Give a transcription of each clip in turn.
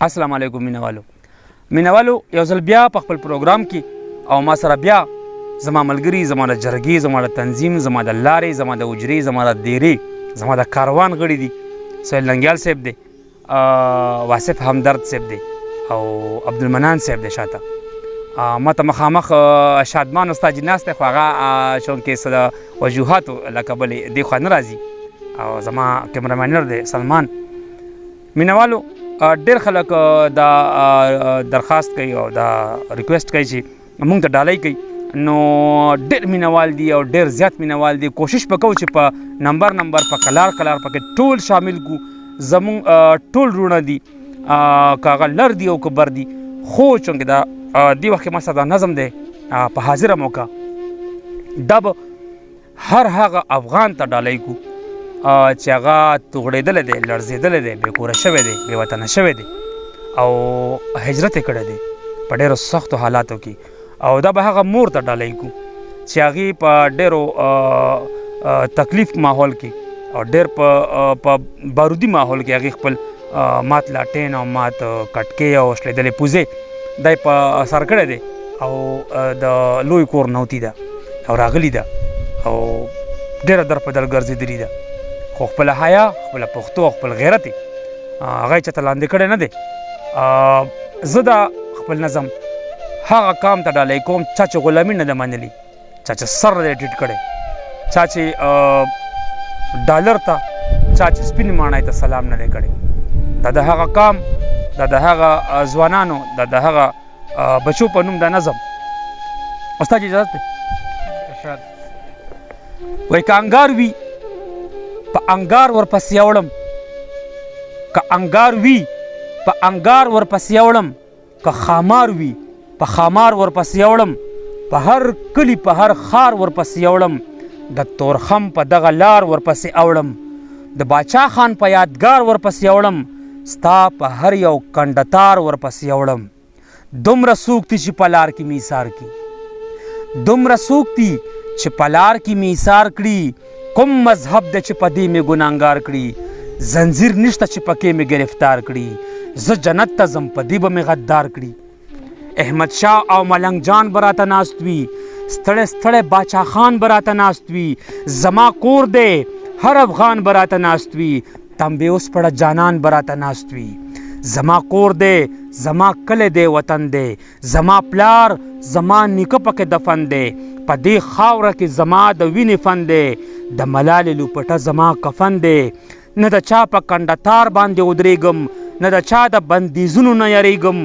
السلام علیکم مینوالو یو ځل بیا په خپل پروګرام کې او ما سره بیا زما ملګري زما د جرګې زما د تنظیم زما د لارې زما د اجرې زما د دیرې زما د کاروان غړي دي سهیل ننګیال صاحب دی واصف همدرد صاحب دی او عبدالمنان صاحب دی شاته ما ته مخامخ شادمان استاد ناست دی خو هغه چونکې څه د وجوهاتو له کبلې دې خوا نه راځي او زما کیمرامینر دی سلمان. مینوالو ډېر خلک دا درخواست کوي او دا ریکویسټ کوي چې مونږ ته ډالۍ کوي نو ډېر مینوال دي او ډېر زیات مینوال دي. کوشش به کوو چې په نمبر په کلار پکې ټول شامل کو زمونږ ټول وروڼه دي که هغه لر دي او که بر دي خو چونکې دا دې وخت کې ما سره دا نظم دی په حاضره موقع دا به هر هغه افغان ته ډالۍ کو چې هغه توغړېدلی دی لړزېدلی دی بې کوره شوی دی بې وطنه شوی دی او هجرت یې کړی دی په ډېرو سختو حالاتو کې او دا به هغه مور ته ډالۍ کو چې هغې په ډېرو تکلیف ماحول کې او ډېر په بارودي ماحول کې هغې خپل مات لاټین او مات کټکې او شلېدلې پوزې دا یې په سر کړی دی او د لوی کور نوتي ده او راغلي ده او ډېره در په در ګرځېدلې ده خو خپل حیا خپل پښتو خپل غیرت هغه چاته لاندې کړی نه دی. زه دا خپل نظم هغه کام ته ډالۍ کوم چا چې غلامي نه ده منلي چا چې سر دی ټیټ کړی چا چې ډالر ته چا چې سپین ماڼۍ ته سلام نه دی کړی. دا د هغه کام دا د هغه ځوانانو دا د هغه بچو په نوم دا نظم. استاد اجازت دی وایي که انګار وي په انګار ورپسې اوړم که انګار وي په انګار ورپسې اوړم که خامار وي په خامار ورپسې اوړم په هر کلي په هر ښار ورپسې اوړم د تورخم په دغه لار ورپسې اوړم د باچا خان په یادګار ورپسې اوړم ستا په هر یو کنډتار ورپسې اوړم دومره څوک دي چې په لار کې میثار کړي دومره څوک دي چې په لار کې میثار کړي کوم مذهب ده چې په دې مې ګناهګار کړي زنځیر نشته چې پکې مې گرفتار کړي زه جنت ته ځم په دې به مې غدار کړي. احمد شاه او ملنګ جان به راته ناست وي ستړی ستړی باچا خان به راته ناست وي زما کور دی هر افغان به راته ناست وي تنبې اوس پړه جانان به راته ناست وي زما کور دی زما کلی دی وطن دی زما پلار زما نیکه پکې دفن دی په دې خاوره کې زما د وینې فن دی د ملالې لوپټه زما کفن دی نه د چا په کنډتار باندې ودرېږم نه د چا د بندیزونو نه یریږم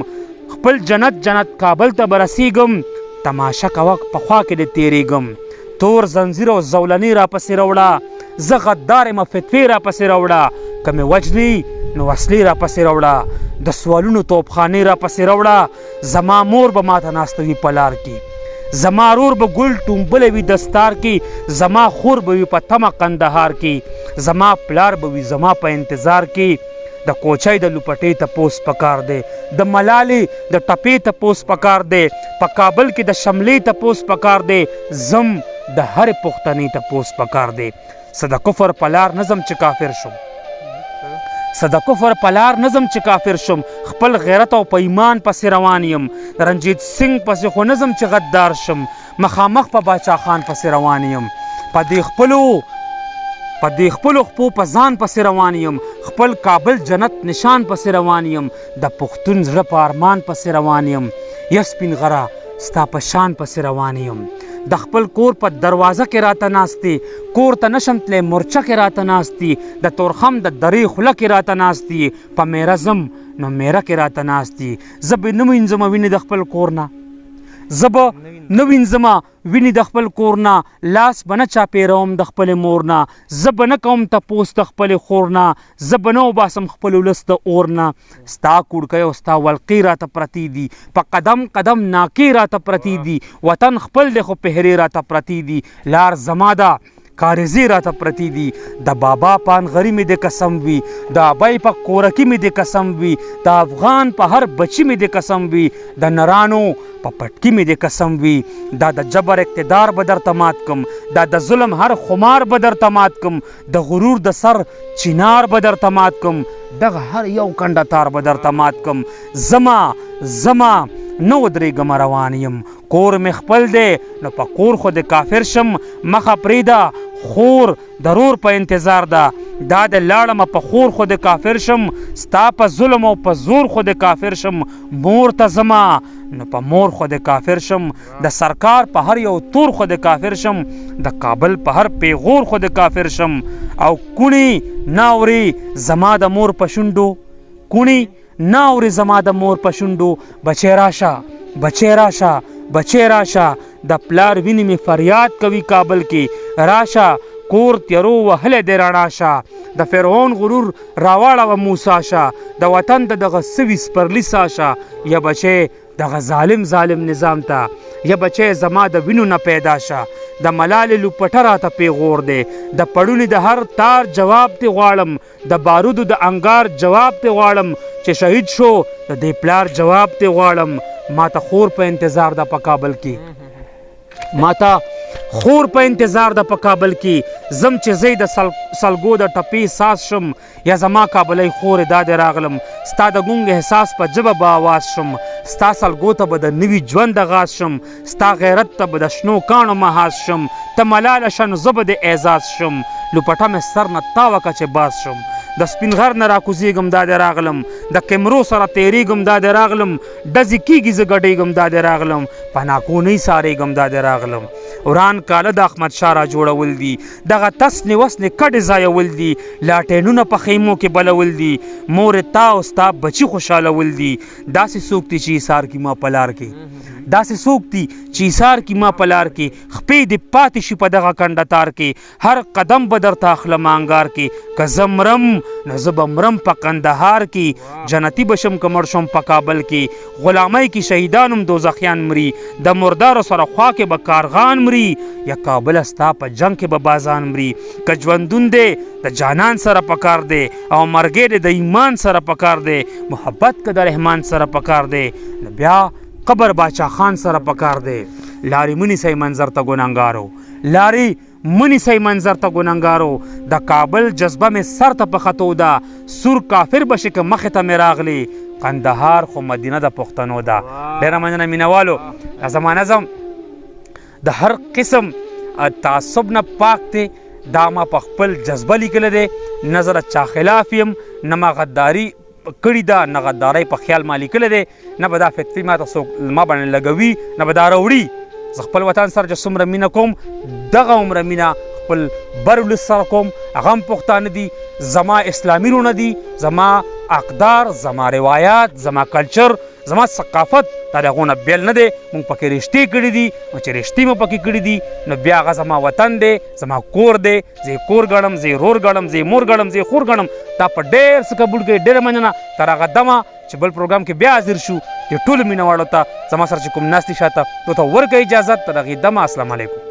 خپل جنت کابل ته به رسېږم تماشه کوه په خوا کې دې تېرېږم تور زنځیر او زولنې راپسې راوړه زه غدار یم فتوې راپسې راوړه که مې وجنې نو وسلې راپسې راوړه د سوالونو توپخانې راپسې راوړه زما مور به ماته ناسته وي په لار کې زما رور به ګل ټومبلی وي دستار کې زما خور به وي په تمه قندهار کې زما پلار به وي زما په انتظار کې د کوچۍ د لوپټې تپوس پکار دی د ملالې د ټپې تپوس پکار دی په کابل کې د شملې تپوس پکار دی زم د هرې پښتنې تپوس پکار دی. څه د کفر په لار نظم چې کافر شم څه د کفر په لار نظم چې کافر شم خپل غیرت او په ایمان پسې روان یم رنجیت سنګ پسې خو نظم چې غدار شم مخامخ په باچا خان پسې روان یم په دې خپلو خپو په ځان پسې روان یم خپل کابل جنت نشان پسې روان یم د پښتون زړه په ارمان پسې روان یم یا سپین غره ستا په شان پسې روان یم د خپل کور په دروازه کې راته ناستې کور ته نشم تللی مورچه کې راته ناستې د تورخم د درې خوله کې راته ناستې په میره ځم نو میره کې راته ناستې زه به نه وینځم وینې د خپل کور نه زه به نه وینځم وینې د خپل کور نه لاس به نه چاپېروم د خپلې مور نه زه به نه کوم تپوس د خپلې خور نه زه به نه وباسم خپل ولس د اور نه ستا کوړکۍ او ستا ولقې راته پرتې دي په قدم قدم ناکې راته پرتې دي وطن خپل دی خو پهرې راته پرتې دي لار زما ده کارزې راته پرتې دي د بابا پانغري مې د قسم وي د ابۍ په کورکي مې د قسم وي د افغان په هر بچي مې د قسم وي د نرانو په پټکي مې د قسم وي دا د جبر اقتدار به درته مات کم دا د ظلم هر خمار به درته مات کم د غرور د سر چینار به درته مات کم دغه هر یو کنډه تار به درته مات کم زما نه ودرېږم روان یم کور مې خپل دی نو په کور خو د کافر شم مخه پرېږده خور ضرور په انتظار ده دا د لاړمه په خور خو د کافر شم ستا په ظلم او په زور خو د کافر شم مور ته زما نو په مور خو د کافر شم د سرکار په هر یو تور خو د کافر شم د کابل په هر پیغور خو د کافر شم او کوڼي نه اوري زما د مور په شونډو کوڼي نه اوري زما د مور په شونډو بچی راشه د پلار وینې مې فریاد کوي کابل کې راشه کور تیرو وهلی دی رڼا شه د فرعون غرور راواړوه موسی شه د وطن د دغه سوي سپرلي سا شه یا بچی دغه ظالم نظام ته یا بچی زما د وینو نه پیدا شه د ملالې لوپټه راته پیغور دی د پړوني د هر تار جواب تی غواړم د بارودو د انګار جواب تی غواړم چې شهید شو د دې پلار جواب تی غواړم ما ته خور په انتظار ده په کابل کې زم چې زی د سلګو د ټپې ساس شم یا زما کابلی خورې دادې راغلم ستا د ګونګ احساس په ژبه به آواز شم ستا سلګو ته به د نوي ژوند غاز شم ستا غیرت ته به د شنو کاڼو محاذ شم ته ملاله شه نو زه به د اعزاز شم لوپټه مې سر نه تاوه که چې باز شم د سپین غر نه راکوزېږم دادې راغلم د کیمرو سره تېرېږم دادې راغلم ډزې کېږي زه ګډېږم دادې راغلم په ناکونۍ سارېږم دادې راغلم وران کاله د احمدشاه را جوړول دي دغه تسنې وسنې کډې ځایول دي لاټینونه په خیمو کې بلول دي مورې تا او ستا بچي خوشحالول دي داسې څوک دي چې ایثار کي ما په لار کې خپې دې پاتې شي په دغه کنډه تار کې هر قدم به درته اخلم انګار کې که زه مرم نو زه به مرم په قندهار کې جنتي به شم که مړ شم په کابل کې غلامۍ کې شهیدان هم دوزخیان مري د مردارو سره خوا کې به کارغان مري یا کابل ستا په جنګ کې به بازان مري که ژوندون دی د جانان سره پکار دی او مرګی دی د ایمان سره پکار دی محبت که د رحمان سره پکار دی نو بیا قبر باچا خان سره پکار دی لارې منیسئ منظر ته ګنهګارو د کابل جذبه مې سر ته په خطو ده سور کافر به شي که مخې ته مې راغلی قندهار خو مدینه د پښتنو ده ډېره مننه مینوالو زما نظم د هر قسم تعصب نه پاک دی دا ما په خپل جذبه لیکلی دی نه زه د چا خلاف یم نه ما غداري کړي ده نه غدارۍ په خیال ما لیکلی دی نه به دا فتوی ما ته څوک ما باندې لګوي نه به دا راوړي زه خپل وطن سره چې څومره مینه کوم دغه عمره مینه خپل بر ولس سره کوم هغه هم پښتانه دي زما اسلامي رونه دي زما اقدار زما روایات زما کلچر زما ثقافت دا د هغو نه بیل نه دی مونږ پکې رشتې کړي دي نو چې رشتې مو پکې کړي دي نو بیا هغه زما وطن دی زما کور دی زه یې کور ګڼم زه یې رور ګڼم زه یې مور ګڼم زه یې خور ګڼم دا په ډېر څه قبول کوي ډېره مننه تر هغه دمه چې بل پروګرام کې بیا حاضر شو دې ټولو مینه واړو ته زما سره چې کوم ناست دي شاته نو ته ورکړه اجازت تر هغې دمه السلام علیکم